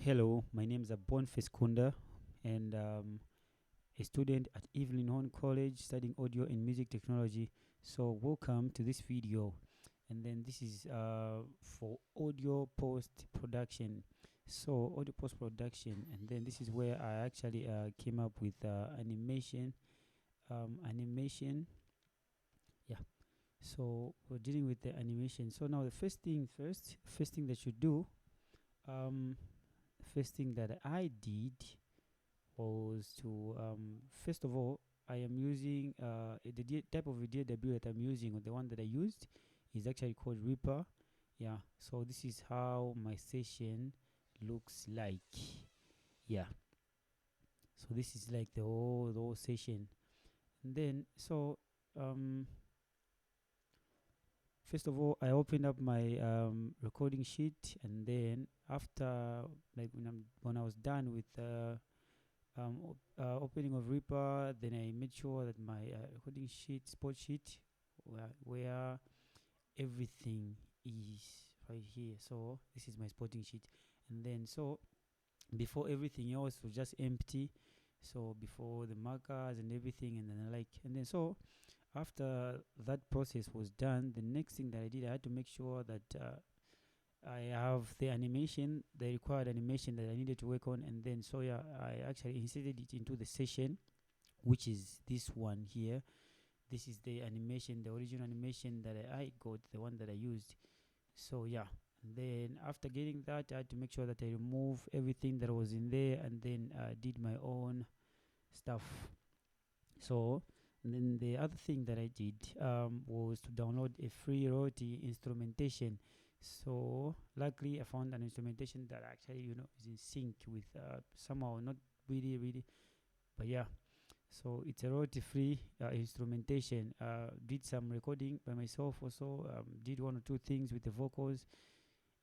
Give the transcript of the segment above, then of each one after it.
Hello, my name is Boniface Kunda, and a student at Evelyn Horn College studying audio and music technology. So, welcome to this video. And then this is for audio post production. So, audio post production, and then this is where I actually came up with animation. Animation, yeah. So, we're dealing with the animation. So, now the first thing that you do, um, first thing that I did was to first of all, I am using type of DAW that I'm using, or the one that I used is actually called Reaper. Yeah, so this is how my session looks like. Yeah, so this is like the whole session. And then um first of all, I opened up my recording sheet, and then after, like, when I was done with opening of Reaper, then I made sure that my recording sheet, spot sheet, where everything is right here. So this is my spotting sheet, and then before everything else was just empty. So before the markers and everything, and then after that process was done, the next thing that I did, I had to make sure that I have the animation, the required animation that I needed to work on, and then yeah, I actually inserted it into the session, which is this one here. This is the animation, the original animation that I got, the one that I used. So yeah, and then after getting that, I had to make sure that I remove everything that was in there, and then did my own stuff. So, and then the other thing that I did was to download a free royalty instrumentation. So luckily, I found an instrumentation that actually is in sync with somehow, not really really, but yeah. So it's a royalty free instrumentation. Did some recording by myself also. Did one or two things with the vocals.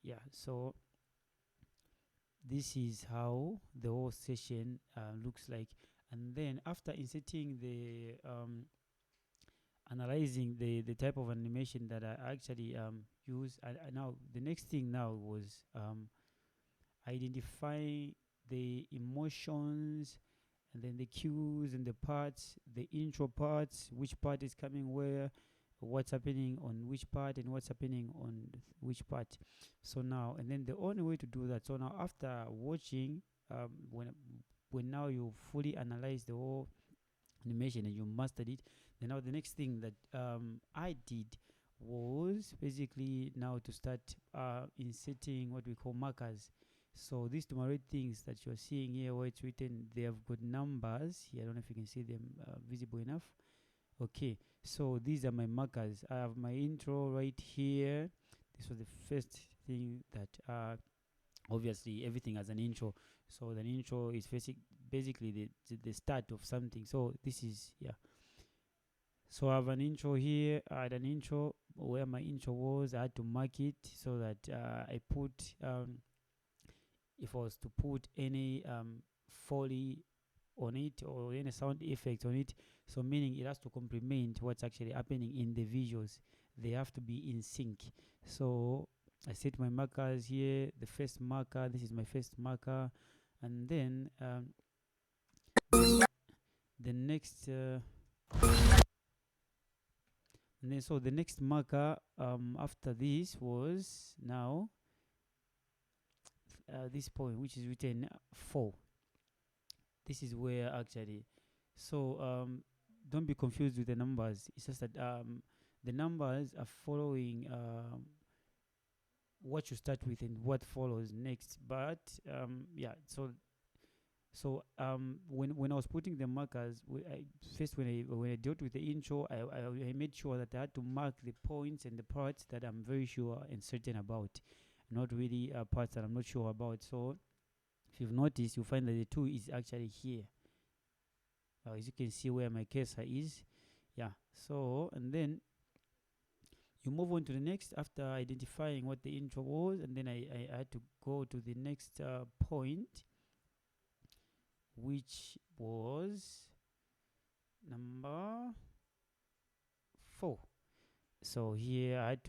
Yeah. So this is how the whole session looks like. And then after inserting the analyzing the type of animation that I actually use. Now the next thing now was identify the emotions, and then the cues and the parts, the intro parts, which part is coming where, what's happening on which part, and what's happening on which part. So now, and then the only way to do that. So now after watching, when now you fully analyze the whole animation and you mastered it, then now the next thing that I did was basically now to start inserting what we call markers. So these two red things that you're seeing here where it's written, they have got numbers here. I don't know if you can see them visible enough. Okay, so these are my markers. I have my intro right here. This was the first thing that obviously everything has an intro. So the intro is basically the start of something. So this is, yeah. So I have an intro here. I had an intro where my intro was. I had to mark it so that I put if I was to put any foley on it, or any sound effect on it, so meaning it has to complement what's actually happening in the visuals. They have to be in sync. So I set my markers here. The first marker, this is my first marker, and then the next and then so the next marker after this was now this point, which is written 4. This is where actually, so don't be confused with the numbers. It's just that the numbers are following what you start with and what follows next. But yeah, when I was putting the markers, first when I dealt with the intro, I made sure that I had to mark the points and the parts that I'm very sure and certain about, not really parts that I'm not sure about. So if you've noticed, you'll find that the 2 is actually here. As you can see where my cursor is. Yeah. So, and then you move on to the next after identifying what the intro was, and then I had to go to the next point, which was number 4. So here I had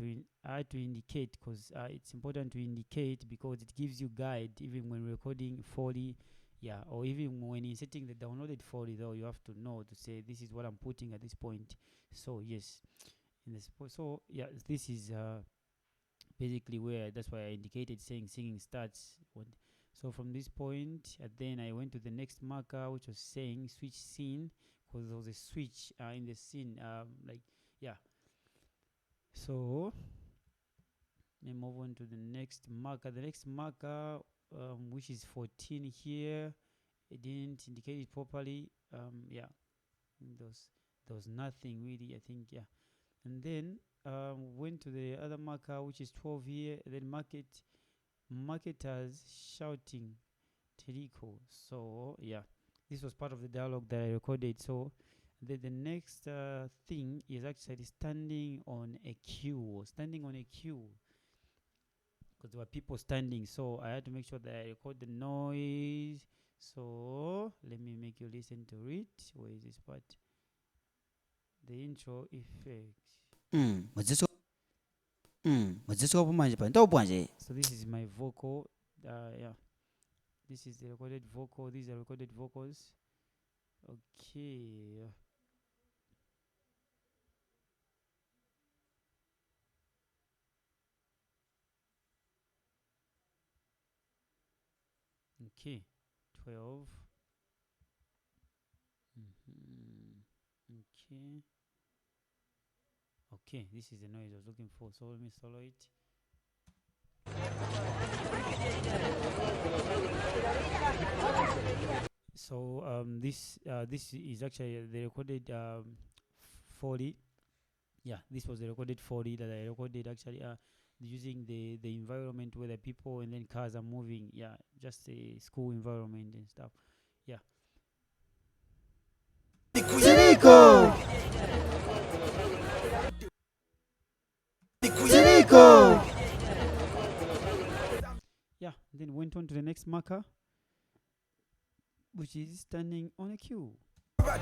to indicate, because it's important to indicate, because it gives you guide even when recording Foley, yeah, or even when inserting the downloaded Foley. Though you have to know to say this is what I'm putting at this point. So yes, in this so yeah, this is basically where, that's why I indicated saying singing starts. So from this point, and then I went to the next marker, which was saying switch scene, because there was a switch in the scene, like, yeah. So let me move on to the next marker. The next marker, which is 14 here, it didn't indicate it properly. Yeah, there was nothing really, I think, yeah. And then went to the other marker, which is 12 here. And then marketers shouting Terico. So yeah, this was part of the dialogue that I recorded. So the next thing is actually standing on a queue. Standing on a queue, because there were people standing. So I had to make sure that I record the noise. So let me make you listen to it. Where is this part? The intro effect. So this is my vocal. Yeah, this is the recorded vocal. These are recorded vocals. Okay. Okay. 12. Okay. Okay, this is the noise I was looking for. So let me solo it. So this is actually the recorded Foley. Yeah, this was the recorded Foley that I recorded actually using the environment where the people and then cars are moving. Yeah, just a school environment and stuff. Yeah. Jericho! Jericho! Yeah, then went on to the next marker, which is standing on a queue. Hello,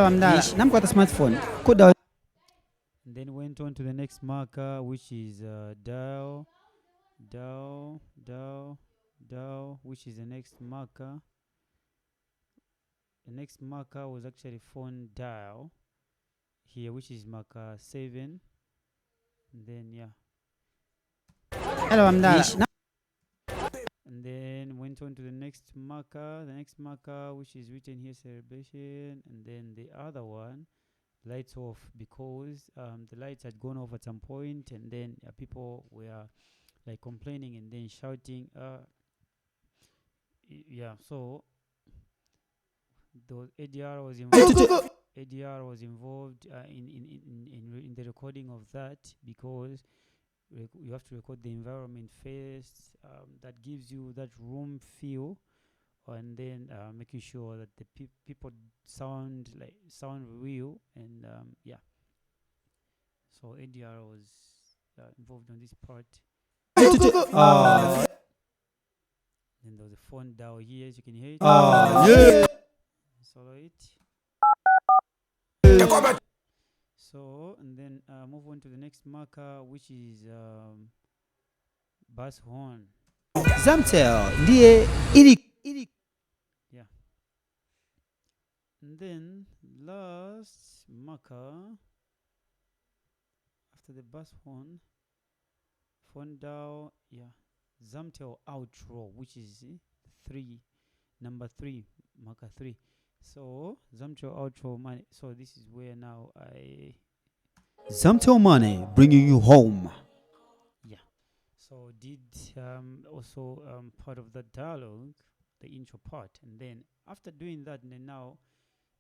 Amdala. Namkwata smartphone. Kuda. And then went on to the next marker, which is dial, which is the next marker. The next marker was actually phone dial here, which is marker 7. And then yeah. Hello, Amdala. And then went on to the next marker, which is written here, celebration. And then the other one, lights off, because the lights had gone off at some point, and then people were like complaining and then shouting. Yeah, so the ADR was involved. ADR was involved in the recording of that, because you have to record the environment first. That gives you that room feel, and then making sure that the people sound real, and yeah. So ADR was involved on this part. Then there was a phone dial here, as you can hear it. Yeah. Solo it. So, and then move on to the next marker, which is bass horn. Zamtel. Ndiye ili. Yeah. And then last marker after the bass horn, phone dial, yeah, Zamtel outro, which is 3, number 3, marker 3. So Zamtel outro money. So this is where now I Zamtel money bringing you home. yeah. So did also part of the dialogue, the intro part, and then after doing that, and then now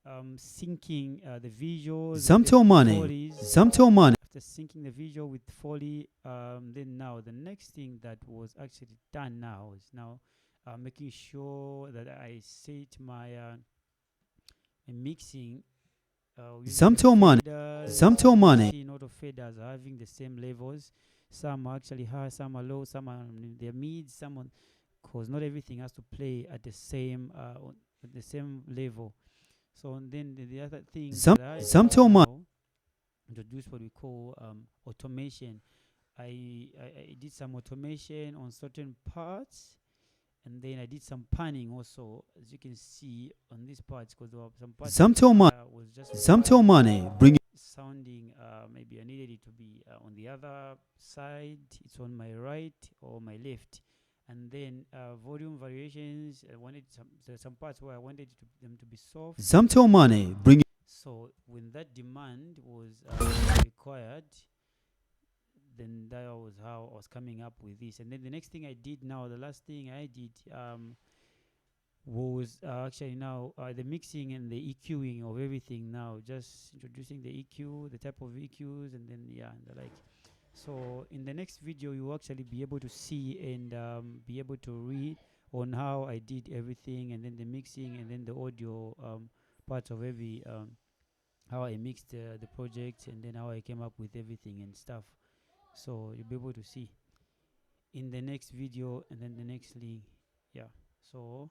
syncing the visuals. Zamtel money. Zamtel money. After syncing the visual with Foley, then now the next thing that was actually done now is now making sure that I set my mixing. Zamtel money. Zamtel money. Not of faders are having the same levels. Some are actually high, some are low, some are in their mids, some on, because not everything has to play at the same at the same level. So and then the other thing that I Some did tell my now, introduce what we call automation. I did some automation on certain parts, and then I did some panning also, as you can see on these parts, because there were some parts some tell my was just some tell requiring money bring sounding. Maybe I needed it to be on the other side. It's on my right or my left, and then volume variations. I wanted some parts where I wanted them to be soft. some tell money bring So when that demand was required, then that was how I was coming up with this. And then the next thing I did now, the last thing I did was actually now the mixing and the EQing of everything now, just introducing the EQ, the type of EQs, and then yeah, and the like. So in the next video, you will actually be able to see and be able to read on how I did everything, and then the mixing, and then the audio parts of every how I mixed the project, and then how I came up with everything and stuff. So you'll be able to see in the next video, and then the next link. Yeah. So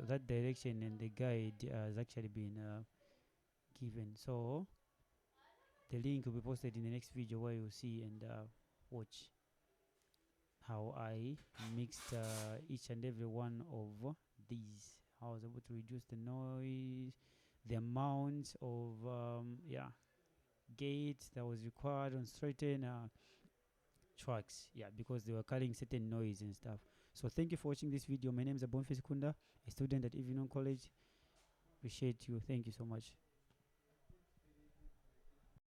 that direction and the guide has actually been given. So the link will be posted in the next video, where you'll see and watch how I mixed each and every one of these. How I was able to reduce the noise, the amount of gates that was required on certain tracks, yeah, because they were carrying certain noise and stuff. So thank you for watching this video. My name is Abonfis Kunda, a student at Evinon College. Appreciate you. Thank you so much.